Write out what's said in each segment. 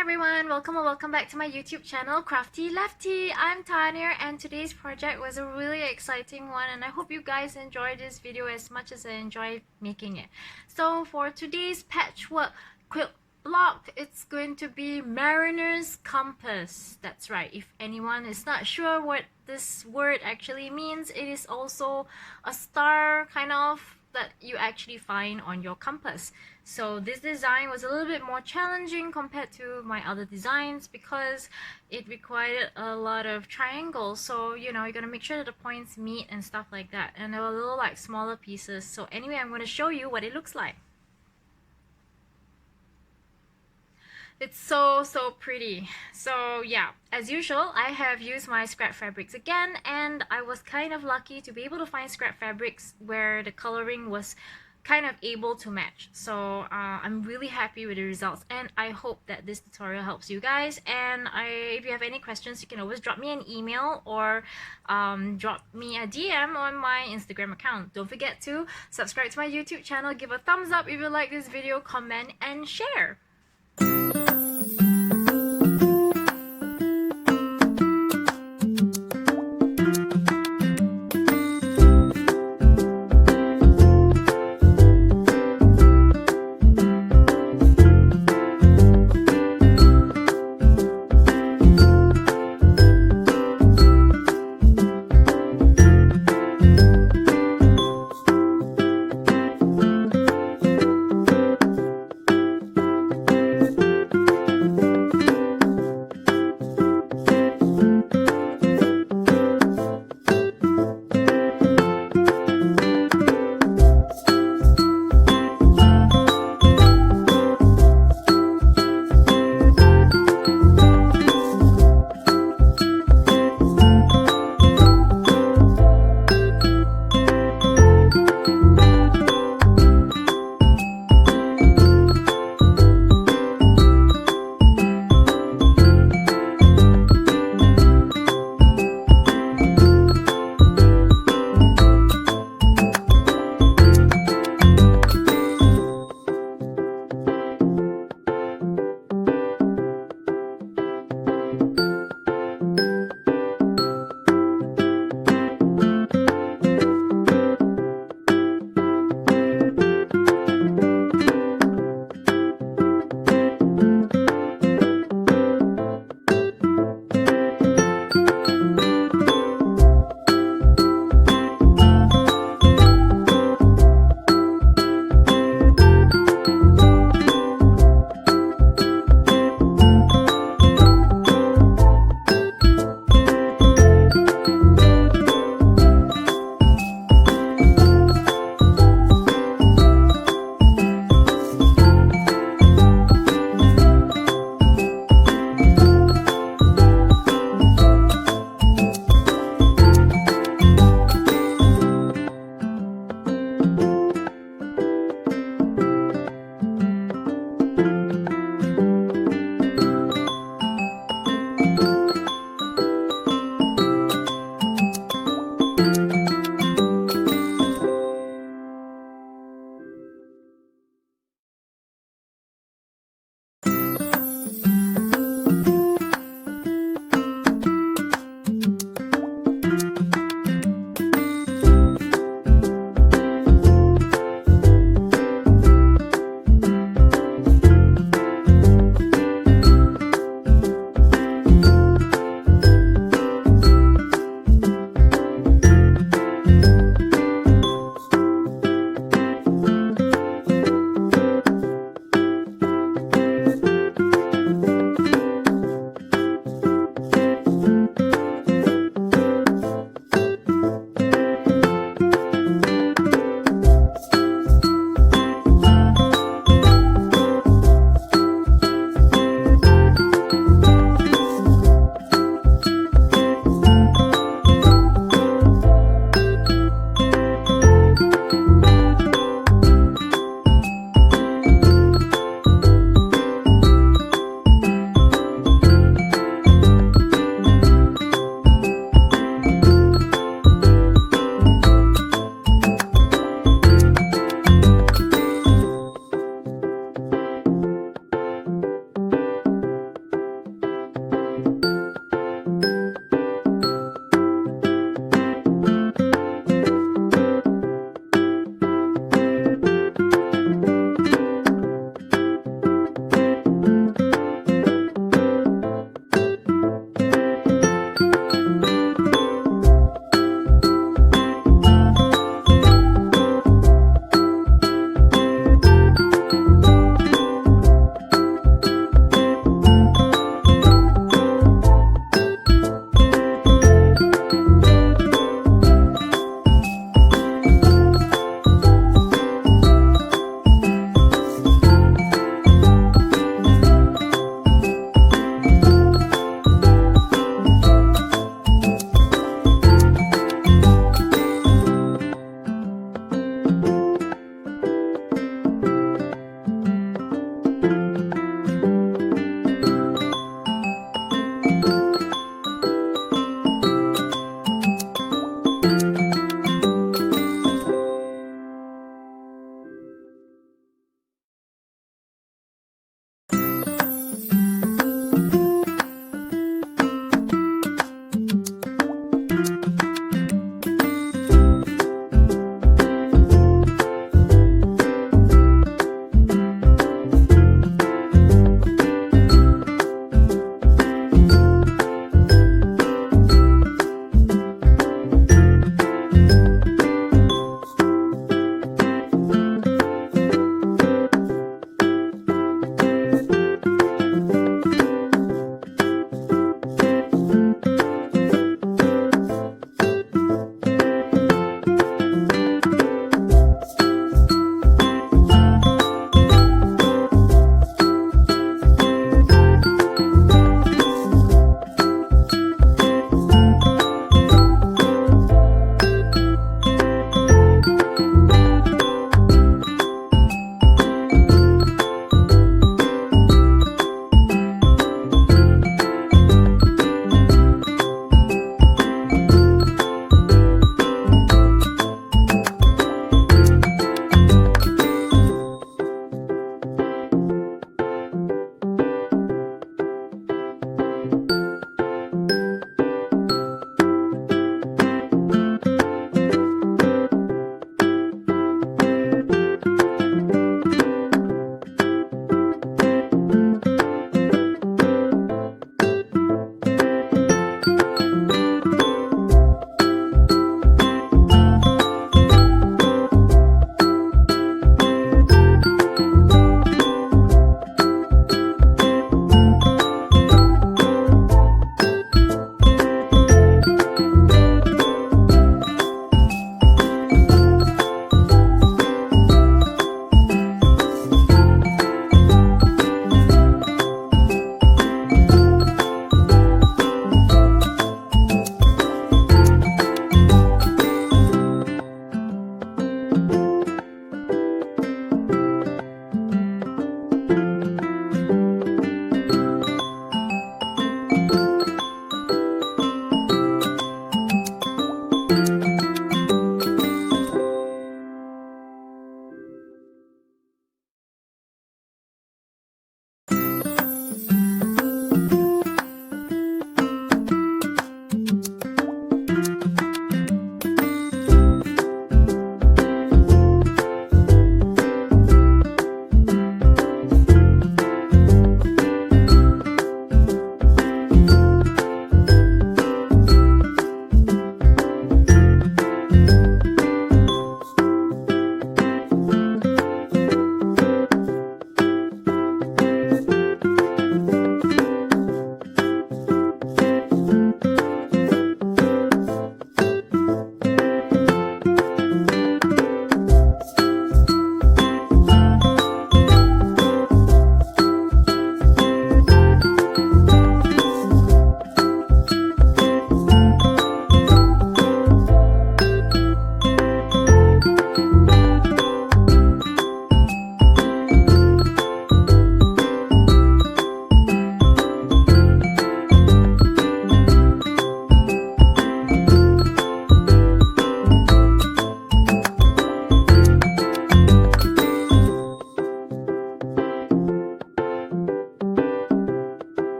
everyone, welcome or welcome back to my YouTube channel Crafty Lefty. I'm Tanya and today's project was a really exciting one and I hope you guys enjoyed this video as much as I enjoyed making it. So for today's patchwork quilt block, it's going to be Mariner's compass. That's right, if anyone is not sure what this word actually means, it is also a star kind of that you actually find on your compass. So this design was a little bit more challenging compared to my other designs because it required a lot of triangles. So you know, you're gonna make sure that the points meet and stuff like that, and there were little like smaller pieces. So anyway, I'm going to show you what it looks like. It's so pretty. So yeah, as usual, I have used my scrap fabrics again, and I was kind of lucky to be able to find scrap fabrics where the coloring was kind of able to match. So I'm really happy with the results, and I hope that this tutorial helps you guys. And if you have any questions, you can always drop me an email or drop me a DM on my Instagram account. Don't forget to subscribe to my YouTube channel, give a thumbs up if you like this video, comment and share.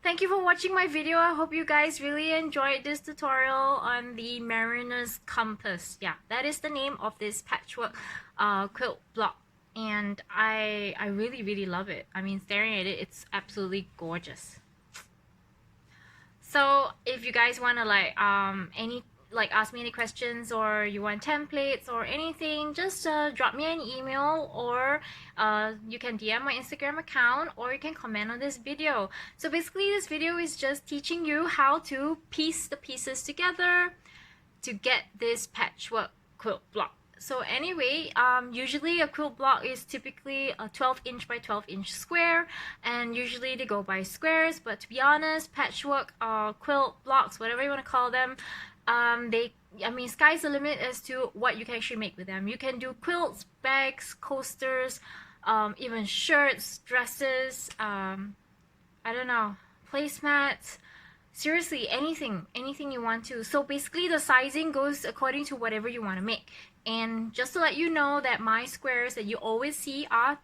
thank you for watching my video. I hope you guys really enjoyed this tutorial on the Mariner's compass. Yeah, that is the name of this patchwork quilt block. And I really love it. I mean, staring at it, it's absolutely gorgeous. So if you guys want to ask me any questions, or you want templates or anything, just drop me an email, or you can DM my Instagram account, or you can comment on this video. So basically this video is just teaching you how to piece the pieces together to get this patchwork quilt block. So anyway, usually a quilt block is typically a 12-inch by 12-inch square, and usually they go by squares, but to be honest, patchwork quilt blocks, whatever you want to call them, sky's the limit as to what you can actually make with them. You can do quilts, bags, coasters, even shirts, dresses, I don't know, placemats. Seriously, anything you want to. So basically the sizing goes according to whatever you want to make. And just to let you know that my squares that you always see are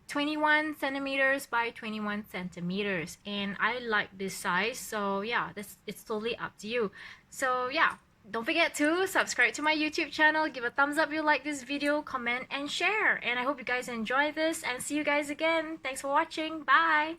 21 centimeters by 21 centimeters, and I like this size, so yeah, it's totally up to you. So yeah, don't forget to subscribe to my YouTube channel, give a thumbs up if you like this video, comment and share. And I hope you guys enjoy this, and see you guys again. Thanks for watching. Bye.